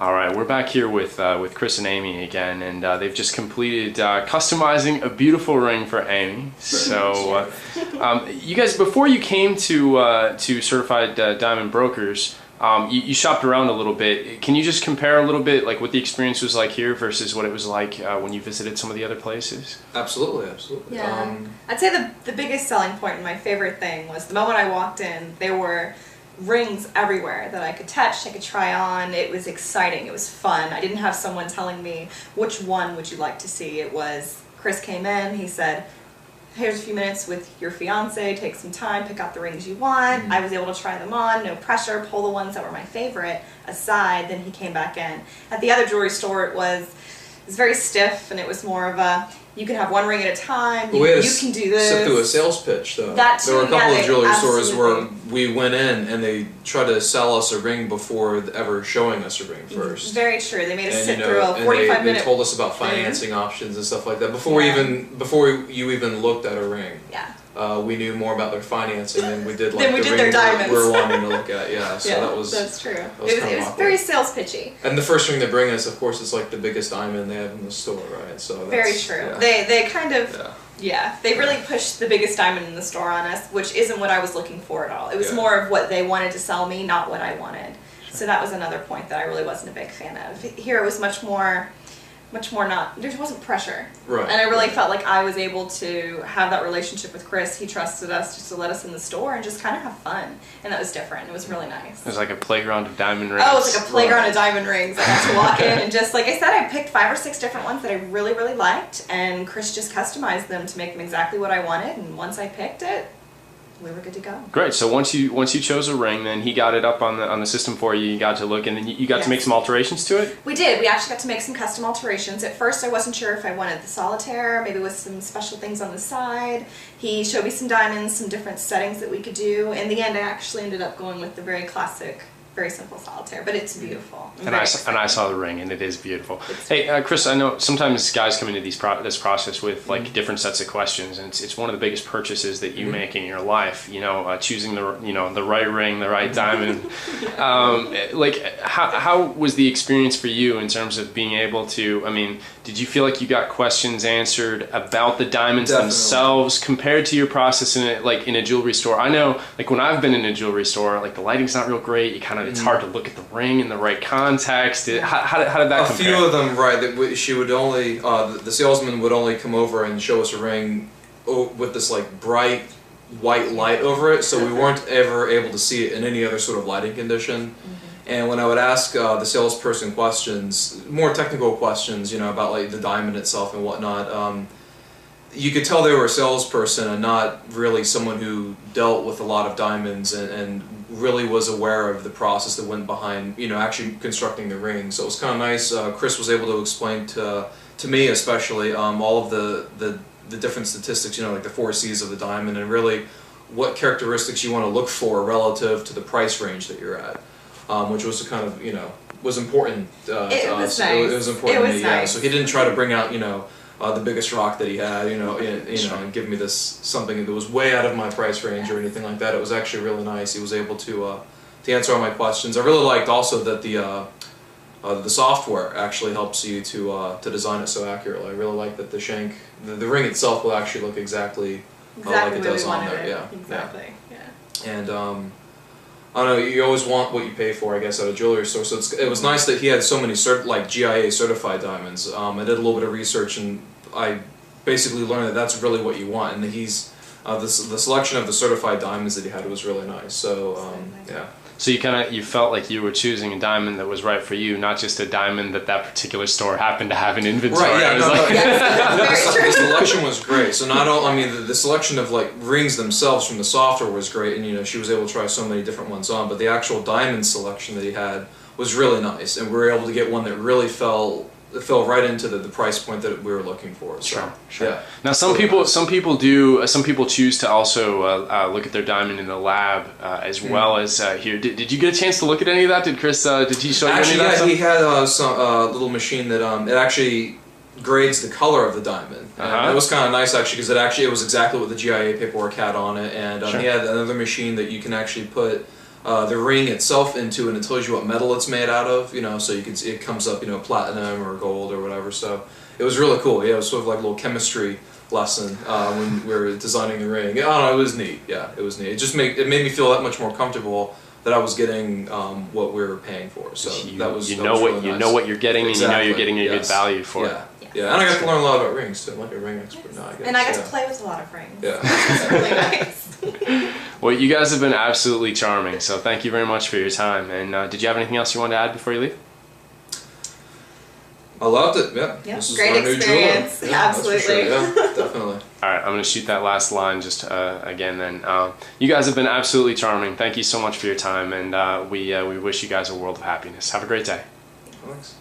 All right, we're back here with Chris and Amy again, and they've just completed customizing a beautiful ring for Amy. So, you guys, before you came to Certified Diamond Brokers, you shopped around a little bit. Can you just compare a little bit, like what the experience was like here versus what it was like when you visited some of the other places? Absolutely, absolutely. Yeah, I'd say the biggest selling point and my favorite thing was the moment I walked in, there were rings everywhere that I could touch, I could try on. It was exciting, it was fun. I didn't have someone telling me, which one would you like to see? It was, Chris came in, he said, here's a few minutes with your fiance, take some time, pick out the rings you want. I was able to try them on, no pressure, pull the ones that were my favorite aside, then he came back in. At the other jewelry store it was very stiff and it was more of a, you can have one ring at a time, you can do this. Sit through a sales pitch though. That too, there were a couple of jewelry stores where absolutely. we went in and they tried to sell us a ring before ever showing us a ring first. Very true. They made us And, sit you know, through a 45 minute. They told us about financing options and stuff like that before you even looked at a ring. Yeah. We knew more about their financing than we did like Than we the did ring their diamonds. we were wanting to look at. Yeah, so that's true. That was It was very sales pitchy. And the first ring they bring us, of course, is like the biggest diamond they have in the store, right? So that's, Very true. Yeah. They kind of they really pushed the biggest diamond in the store on us, which isn't what I was looking for at all. It was more of what they wanted to sell me, not what I wanted. So that was another point that I really wasn't a big fan of. Here it was much more not, there wasn't pressure. Right. And I really felt like I was able to have that relationship with Chris. He trusted us just to let us in the store and just kind of have fun. And that was different. It was really nice. It was like a playground of diamond rings. Oh, it was like a playground of diamond rings. I got to walk in and just, like I said, I picked 5 or 6 different ones that I really, really liked. And Chris just customized them to make them exactly what I wanted. And once I picked it, we were good to go. Great. So once you chose a ring, then he got it up on the system for you. You got to look, and then you got to make some alterations to it. We did. We actually got to make some custom alterations. At first, I wasn't sure if I wanted the solitaire, maybe with some special things on the side. He showed me some diamonds, some different settings that we could do. In the end, I actually ended up going with the very classic, very simple solitaire, but it's beautiful. And I saw the ring, and it is beautiful. Hey, Chris, I know sometimes guys come into this process with like different sets of questions, and it's one of the biggest purchases that you make in your life. You know, choosing the right ring, the right diamond. Like, how was the experience for you in terms of being able to? I mean, did you feel like you got questions answered about the diamonds themselves compared to your process in a jewelry store? I know, like when I've been in a jewelry store, like the lighting's not real great. You kind of it's hard to look at the ring in the right context. How did that compare? A few of them, right? That she would only the salesman would only come over and show us a ring with this like bright white light over it, so we weren't ever able to see it in any other sort of lighting condition. And when I would ask the salesperson questions, more technical questions, about like the diamond itself and whatnot, you could tell they were a salesperson and not really someone who dealt with a lot of diamonds and really was aware of the process that went behind, actually constructing the ring. So it was kind of nice. Chris was able to explain to me especially all of the different statistics, like the 4 C's of the diamond and really what characteristics you want to look for relative to the price range that you're at. Which was kind of, was important to us. Nice. It was important to me, yeah. Nice. So he didn't try to bring out, the biggest rock that he had, and give me this something that was way out of my price range or anything like that. It was actually really nice. He was able to answer all my questions. I really liked also that the software actually helps you to design it so accurately. I really like that the shank, the ring itself will actually look exactly like it does on there. Yeah. Exactly. Yeah. And I don't know, you always want what you pay for, I guess, at a jewelry store. So it was nice that he had so many GIA certified diamonds. I did a little bit of research and I basically learned that that's really what you want. And that he's the selection of the certified diamonds that he had was really nice. So yeah. So you felt like you were choosing a diamond that was right for you, not just a diamond that particular store happened to have in inventory. Right, yeah, Very the selection was great. So not all, the selection of like rings themselves from the software was great, and she was able to try so many different ones on. But the actual diamond selection that he had was really nice, and we were able to get one that really fell right into the price point that we were looking for. So, Sure. Yeah. Now some people choose to also look at their diamond in the lab as well as here. Did you get a chance to look at any of that? Did Chris? Did he show you any of that? Actually, he had some little machine that it actually grades the color of the diamond. And it was kind of nice actually because it was exactly what the GIA paperwork had on it, and he had another machine that you can actually put the ring itself into, and it tells you what metal it's made out of. You know, so you can see it comes up, you know, platinum or gold or whatever. So it was really cool. Yeah, it was sort of like a little chemistry lesson when we were designing the ring. I don't know, it was neat. Yeah, it was neat. It made me feel that much more comfortable that I was getting what we were paying for. So that was you know what you're getting, exactly. And you know you're getting a good value for it. Yeah, and I got to learn a lot about rings too. I'm like a ring expert now, I guess. And I got to play with a lot of rings. Yeah. It's really nice. Well, you guys have been absolutely charming, so thank you very much for your time. And did you have anything else you wanted to add before you leave? I loved it, yeah. This great experience. Yeah, absolutely. That's for sure. Yeah, definitely. All right, I'm going to shoot that last line just again then. You guys have been absolutely charming. Thank you so much for your time, and we wish you guys a world of happiness. Have a great day. Thanks.